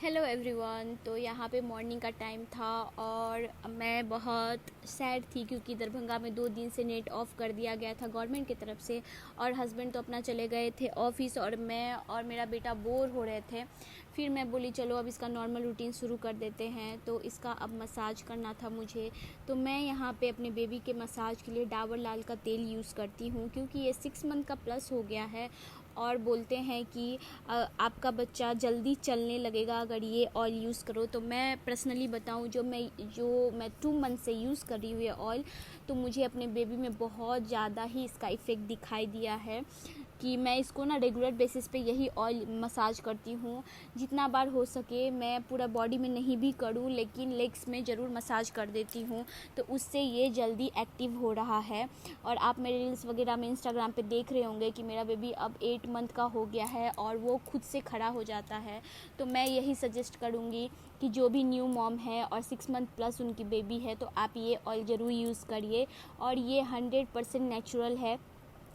Hello everyone. तो यहाँ पे मॉर्निंग का टाइम था और मैं बहुत सैड थी क्योंकि दरभंगा में 2 दिन से नेट ऑफ़ कर दिया गया था गवर्नमेंट की तरफ से। और हस्बैंड तो अपना चले गए थे ऑफिस और मैं और मेरा बेटा बोर हो रहे थे। फिर मैं बोली चलो अब इसका नॉर्मल रूटीन शुरू कर देते हैं। तो इसका अब मसाज करना था मुझे। तो मैं यहाँ पे अपने बेबी के मसाज के लिए डाबर लाल का तेल यूज़ करती हूँ क्योंकि ये 6 मंथ का प्लस हो गया है। और बोलते हैं कि आपका बच्चा जल्दी चलने लगेगा अगर ये ऑयल यूज़ करो। तो मैं पर्सनली बताऊं, जो मैं 2 मंथ से यूज़ कर रही हूँ ये ऑयल, तो मुझे अपने बेबी में बहुत ज़्यादा ही इसका इफ़ेक्ट दिखाई दिया है कि मैं इसको ना रेगुलर बेसिस पे यही ऑयल मसाज करती हूँ। जितना बार हो सके मैं पूरा बॉडी में नहीं भी करूँ लेकिन लेग्स में ज़रूर मसाज कर देती हूँ, तो उससे ये जल्दी एक्टिव हो रहा है। और आप मेरे रील्स वगैरह में इंस्टाग्राम पे देख रहे होंगे कि मेरा बेबी अब 8 मंथ का हो गया है और वो खुद से खड़ा हो जाता है। तो मैं यही सजेस्ट करूँगी कि जो भी न्यू मॉम है और 6 मंथ प्लस उनकी बेबी है तो आप ये ऑयल ज़रूर यूज़ करिए। और ये 100% नेचुरल है,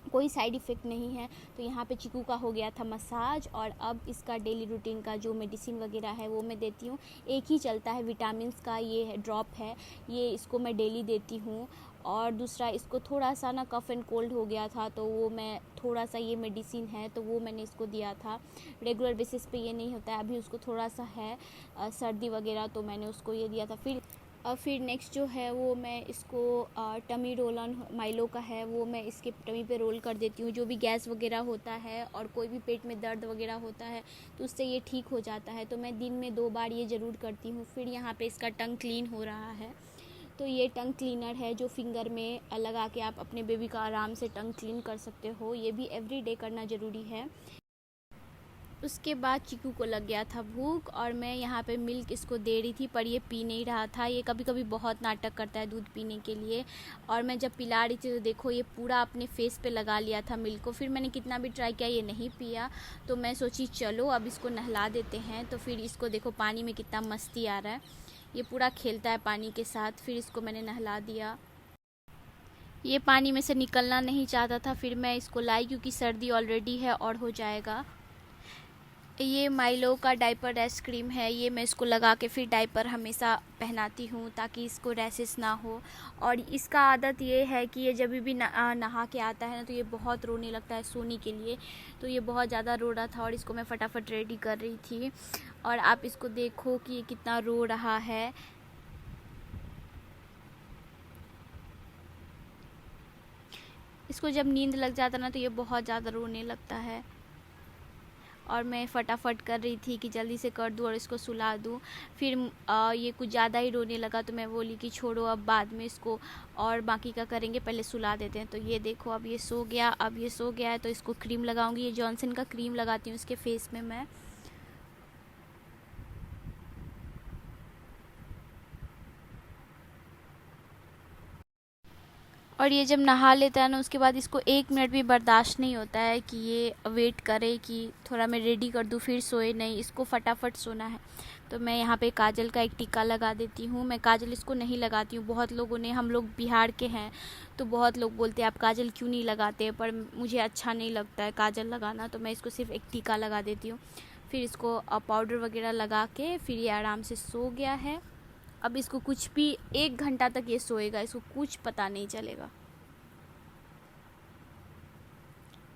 कोई साइड इफ़ेक्ट नहीं है। तो यहाँ पे चीकू का हो गया था मसाज और अब इसका डेली रूटीन का जो मेडिसिन वगैरह है वो मैं देती हूँ। एक ही चलता है, विटामिन्स का ये ड्रॉप है, ये इसको मैं डेली देती हूँ। और दूसरा इसको थोड़ा सा ना कफ़ एंड कोल्ड हो गया था तो वो मैं थोड़ा सा ये मेडिसिन है तो वो मैंने इसको दिया था। रेगुलर बेसिस पे ये नहीं होता है, अभी उसको थोड़ा सा है सर्दी वगैरह, तो मैंने उसको ये दिया था। फिर नेक्स्ट जो है वो मैं इसको टमी रोल ऑन माइलो का है वो मैं इसके टमी पे रोल कर देती हूँ। जो भी गैस वगैरह होता है और कोई भी पेट में दर्द वगैरह होता है तो उससे ये ठीक हो जाता है। तो मैं दिन में 2 बार ये ज़रूर करती हूँ। फिर यहाँ पे इसका टंग क्लीन हो रहा है, तो ये टंग क्लीनर है जो फिंगर में लगा के आप अपने बेबी का आराम से टंग क्लीन कर सकते हो। ये भी एवरी डे करना ज़रूरी है। उसके बाद चीकू को लग गया था भूख और मैं यहाँ पे मिल्क इसको दे रही थी पर ये पी नहीं रहा था। ये कभी कभी बहुत नाटक करता है दूध पीने के लिए। और मैं जब पिला रही थी तो देखो ये पूरा अपने फेस पे लगा लिया था मिल्क को। फिर मैंने कितना भी ट्राई किया ये नहीं पिया, तो मैं सोची चलो अब इसको नहला देते हैं। तो फिर इसको देखो पानी में कितना मस्ती आ रहा है, ये पूरा खेलता है पानी के साथ। फिर इसको मैंने नहला दिया, ये पानी में से निकलना नहीं चाहता था। फिर मैं इसको लाई क्योंकि सर्दी ऑलरेडी है और हो जाएगा। ये माइलो का डाइपर रैश क्रीम है, ये मैं इसको लगा के फिर डाइपर हमेशा पहनाती हूँ ताकि इसको रैशेस ना हो। और इसका आदत ये है कि ये जब भी नहा के आता है ना तो ये बहुत रोने लगता है सोने के लिए। तो ये बहुत ज़्यादा रो रहा था और इसको मैं फटाफट रेडी कर रही थी। और आप इसको देखो कि ये कितना रो रहा है। इसको जब नींद लग जाता ना तो ये बहुत ज़्यादा रोने लगता है और मैं फटाफट कर रही थी कि जल्दी से कर दूँ और इसको सुला दूँ। फिर ये कुछ ज़्यादा ही रोने लगा तो मैं बोली कि छोड़ो अब बाद में इसको और बाकी का करेंगे, पहले सुला देते हैं। तो ये देखो अब ये सो गया, अब ये सो गया है तो इसको क्रीम लगाऊंगी। ये जॉनसन का क्रीम लगाती हूँ इसके फेस में मैं। और ये जब नहा लेता है ना उसके बाद इसको 1 मिनट भी बर्दाश्त नहीं होता है कि ये वेट करे कि थोड़ा मैं रेडी कर दूँ फिर सोए, नहीं, इसको फटाफट सोना है। तो मैं यहाँ पे काजल का एक टीका लगा देती हूँ। मैं काजल इसको नहीं लगाती हूँ, बहुत लोगों ने, हम लोग बिहार के हैं तो बहुत लोग बोलते हैं आप काजल क्यों नहीं लगाते, पर मुझे अच्छा नहीं लगता है काजल लगाना, तो मैं इसको सिर्फ एक टीका लगा देती हूँ। फिर इसको पाउडर वगैरह लगा के फिर ये आराम से सो गया है। अब इसको कुछ भी 1 घंटा तक ये सोएगा, इसको कुछ पता नहीं चलेगा।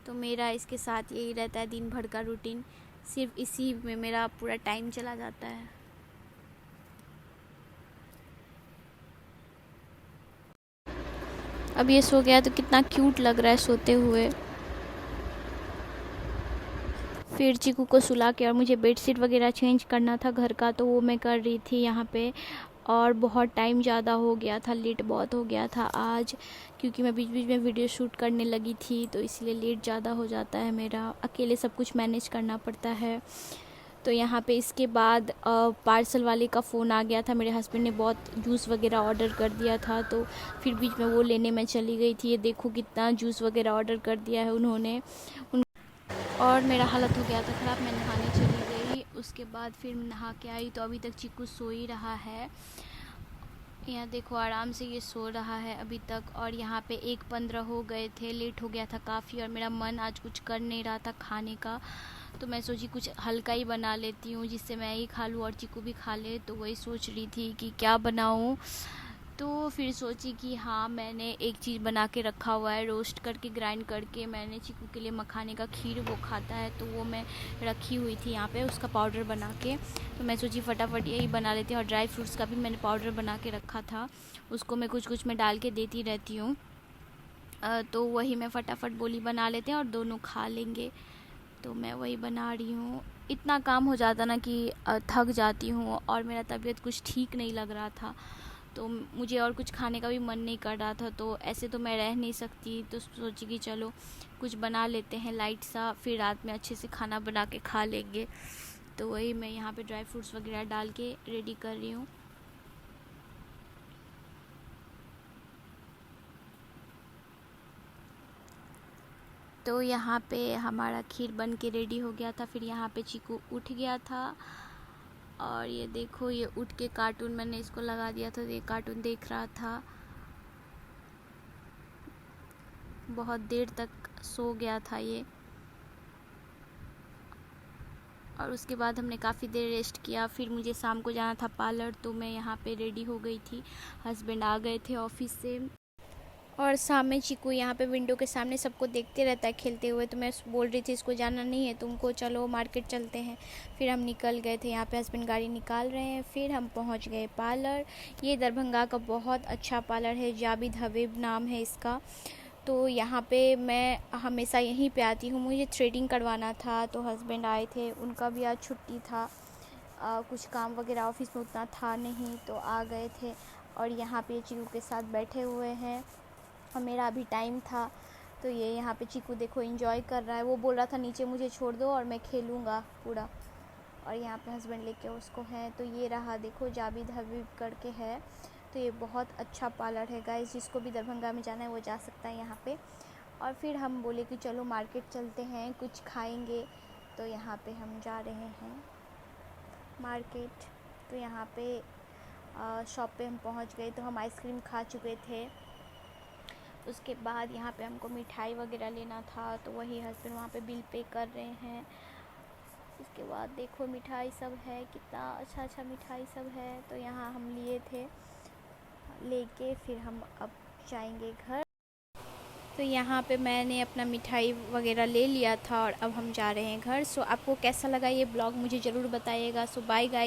तो मेरा इसके साथ यही रहता है दिन भर का रूटीन, सिर्फ इसी में मेरा पूरा टाइम चला जाता है। अब ये सो गया तो कितना क्यूट लग रहा है सोते हुए। फिर चीकू को सुला के और मुझे बेडशीट वगैरह चेंज करना था घर का, तो वो मैं कर रही थी यहाँ पे। और बहुत टाइम ज़्यादा हो गया था, लेट बहुत हो गया था आज, क्योंकि मैं बीच बीच में वीडियो शूट करने लगी थी तो इसलिए लेट ज़्यादा हो जाता है मेरा, अकेले सब कुछ मैनेज करना पड़ता है। तो यहाँ पे इसके बाद पार्सल वाले का फ़ोन आ गया था, मेरे हस्बैंड ने बहुत जूस वगैरह ऑर्डर कर दिया था तो फिर बीच में वो लेने मैं चली गई थी। ये देखो कितना जूस वगैरह ऑर्डर कर दिया है उन्होंने। और मेरा हालत हो गया था ख़राब, मैं नहाने चली गई। उसके बाद फिर नहा के आई तो अभी तक चीकू सो ही रहा है। यहाँ देखो आराम से ये सो रहा है अभी तक। और यहाँ पे 1:15 हो गए थे, लेट हो गया था काफ़ी और मेरा मन आज कुछ कर नहीं रहा था खाने का, तो मैं सोची कुछ हल्का ही बना लेती हूँ जिससे मैं ही खा लूँ और चीकू भी खा ले। तो वही सोच रही थी कि क्या बनाऊँ। तो फिर सोची कि हाँ, मैंने एक चीज़ बना के रखा हुआ है, रोस्ट करके ग्राइंड करके मैंने चीकू के लिए मखाने का खीर, वो खाता है तो वो मैं रखी हुई थी यहाँ पे उसका पाउडर बना के। तो मैं सोची फटाफट यही बना लेती हूँ। और ड्राई फ्रूट्स का भी मैंने पाउडर बना के रखा था, उसको मैं कुछ कुछ में डाल के देती रहती हूँ। तो वही मैं फटाफट बोली बना लेते हैं और दोनों खा लेंगे। तो मैं वही बना रही हूँ। इतना काम हो जाता ना कि थक जाती हूँ और मेरा तबीयत कुछ ठीक नहीं लग रहा था, तो मुझे और कुछ खाने का भी मन नहीं कर रहा था। तो ऐसे तो मैं रह नहीं सकती, तो सोची कि चलो कुछ बना लेते हैं लाइट सा, फिर रात में अच्छे से खाना बना के खा लेंगे। तो वही मैं यहाँ पे ड्राई फ्रूट्स वगैरह डाल के रेडी कर रही हूँ। तो यहाँ पे हमारा खीर बन के रेडी हो गया था। फिर यहाँ पे चीकू उठ गया था और ये देखो, ये उठ के कार्टून, मैंने इसको लगा दिया था तो ये कार्टून देख रहा था। बहुत देर तक सो गया था ये। और उसके बाद हमने काफ़ी देर रेस्ट किया। फिर मुझे शाम को जाना था पार्लर, तो मैं यहाँ पे रेडी हो गई थी। हस्बैंड आ गए थे ऑफिस से और सामने चीकू यहाँ पे विंडो के सामने सबको देखते रहता है खेलते हुए। तो मैं बोल रही थी इसको जाना नहीं है तुमको, चलो मार्केट चलते हैं। फिर हम निकल गए थे। यहाँ पे हस्बैंड गाड़ी निकाल रहे हैं। फिर हम पहुँच गए पार्लर। ये दरभंगा का बहुत अच्छा पार्लर है, जाबिद हबीब नाम है इसका। तो यहाँ पे मैं हमेशा यहीं पे आती हूँ। मुझे थ्रेडिंग करवाना था, तो हस्बैंड आए थे, उनका भी आज छुट्टी था। कुछ काम वगैरह ऑफिस में उतना था नहीं, तो आ गए थे और यहाँ पे चीकू के साथ बैठे हुए हैं। और मेरा अभी टाइम था, तो ये यहाँ पे चीकू देखो एंजॉय कर रहा है। वो बोल रहा था नीचे मुझे छोड़ दो और मैं खेलूँगा पूरा। और यहाँ पे हस्बैंड लेके उसको है। तो ये रहा देखो, जाबिद हबीब करके है। तो ये बहुत अच्छा पार्लर है गाइस, जिसको भी दरभंगा में जाना है वो जा सकता है यहाँ पे। और फिर हम बोले कि चलो मार्केट चलते हैं, कुछ खाएंगे। तो यहाँ पे हम जा रहे हैं मार्केट। तो यहाँ पे शॉप पे हम पहुँच गए। तो हम आइसक्रीम खा चुके थे। उसके बाद यहाँ पे हमको मिठाई वगैरह लेना था, तो वही हस्बैंड वहाँ पे बिल पे कर रहे हैं। उसके बाद देखो मिठाई सब है, कितना अच्छा अच्छा मिठाई सब है। तो यहाँ हम लिए थे, लेके फिर हम अब जाएंगे घर। तो यहाँ पे मैंने अपना मिठाई वगैरह ले लिया था और अब हम जा रहे हैं घर। सो आपको कैसा लगा ये ब्लॉग मुझे ज़रूर बताइएगा। सो बाय गाइस।